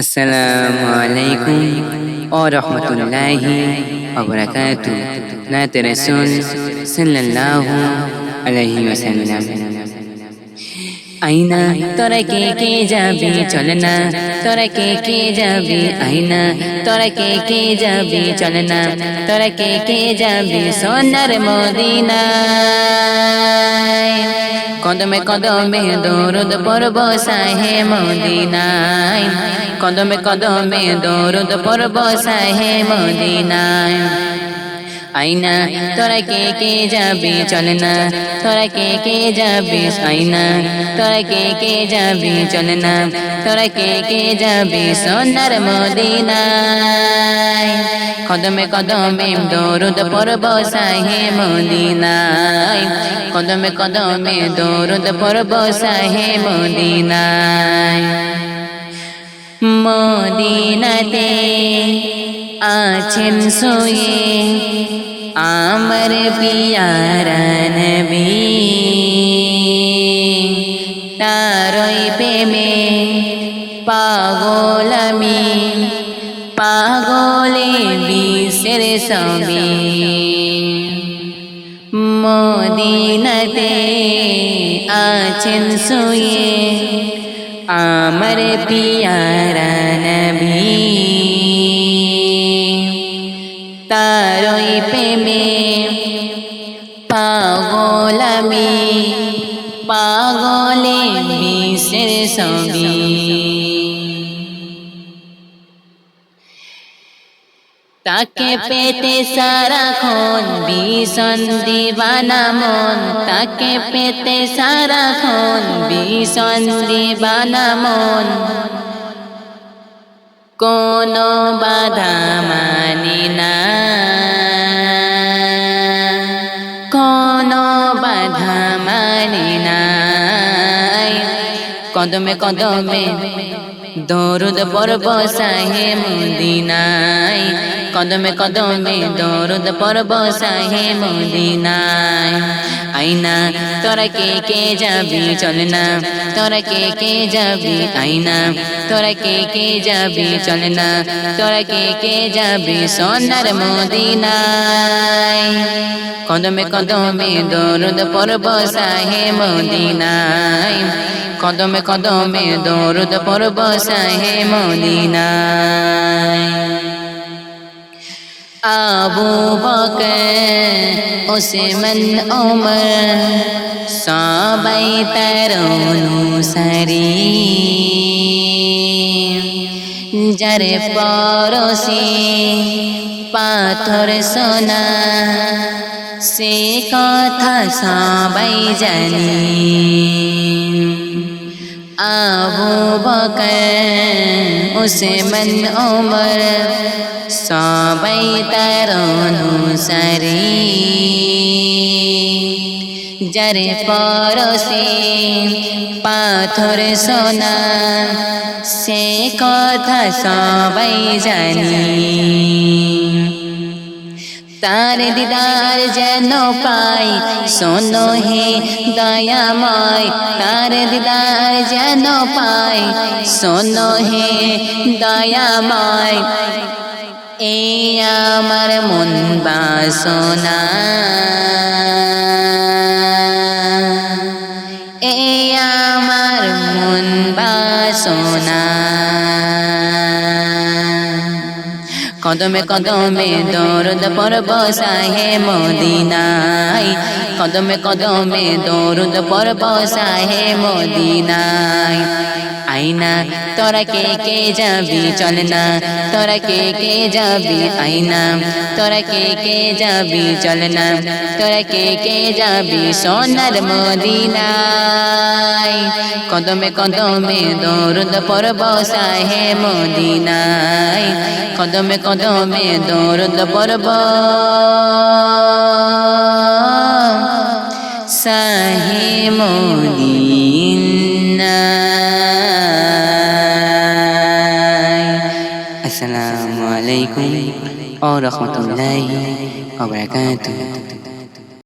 আসসালামু আলাইকুম ওয়া রাহমাতুল্লাহি ওয়া বারাকাতুহু। নাতে রাসূল সাল্লাল্লাহু আলাইহি ওয়াসাল্লাম। আইনা তোরা কে কে যাবি চল না, তোরা কে কে যাবি আইনা, তোরা কে কে যাবি চল না, তোরা কে কে যাবি সোনার মদিনায়। কদমে কদমে দরুদ পড়ব শাহে মদিনায়, কদমে কদমে দরুদ পড়ব শাহে মদিনায়। আইনা তোরা কে কে যাবি চল না, তোরা কে কে যাবি আইনা, তোরা কে কে যাবি চল না, তোরা কে কে যাবি সোনার মদিনায়। কদমে কদমে দরুদ পড়ব শাহে মদিনায়, কদমে কদমে দরুদ পড়ব শাহে মদিনায়। মদিনাতে আছেন সোয়ে আমার পিয়ারা নবী, তারই প্রেমে পাগল আমি, পাগলে বিশ্বের সবই। মদিনাতে আছেন সোয়ে আমার পিয়ারা নবী, তারই প্রেমে পাগল আমি, পাগলে বিশ্বের সবই। তাকে পেতে সারাক্ষণ ভীষণ দিবানা মন, তাকে পেতে সারাক্ষণ ভীষণ দিবানা মন। কোনো বাধা মানি না, কোনো বাধা মানি না। কদমে কদমে দরুদ পড়ব শাহে মদিনায়, কদমে কদমে দরুদ পড়ব শাহে মদিনায়। আইনা তোরা কে কে যাবি চল না, তোরা কে কে যাবি আইনা, তোরা কে কে যাবি চল না, তোরা কে কে যাবি সোনার মদিনায়। কদমে কদমে দরুদ পড়ব শাহে মদিনায়, কদমে কদমে দরুদ পড়ব শাহে মদিনায়। আবু বকর ওসমান ওমর সবাই তার অনুসারী, যার পরশে পাথর সোনা সে কথা সবাই জানি। আবু বকর ওসমান ওমর সবাই তার অনুসারী, যার পরশে পাথর সোনা সে কথা সবাই জানি। তার দিদার যেন পাই শোনো হে দয়াময়, তার দিদার যেন পাই শোনো হে দয়াময়। এই আমার মন বাসনা, এই আমার মন বাসনা। কদমে কদমে দরুদ পড়ব শাহে মদিনায়, কদমে কদমে দরুদ পড়ব শাহে মদিনায়। আইনা তোরা কে কে যাবি চল না, তোরা কে কে যাবি আইনা, তোরা কে কে যাবি চল না, তোরা কে কে যাবি সোনার মদিনায়। কদমে কদমে দরুদ পড়ব শাহে মদিনায়, কদমে কদমে দরুদ পড়ব শাহে মদিনায়। আসসালামু আলাইকুম ওয়া রাহমাতুল্লাহি ওয়া বারাকাতুহু।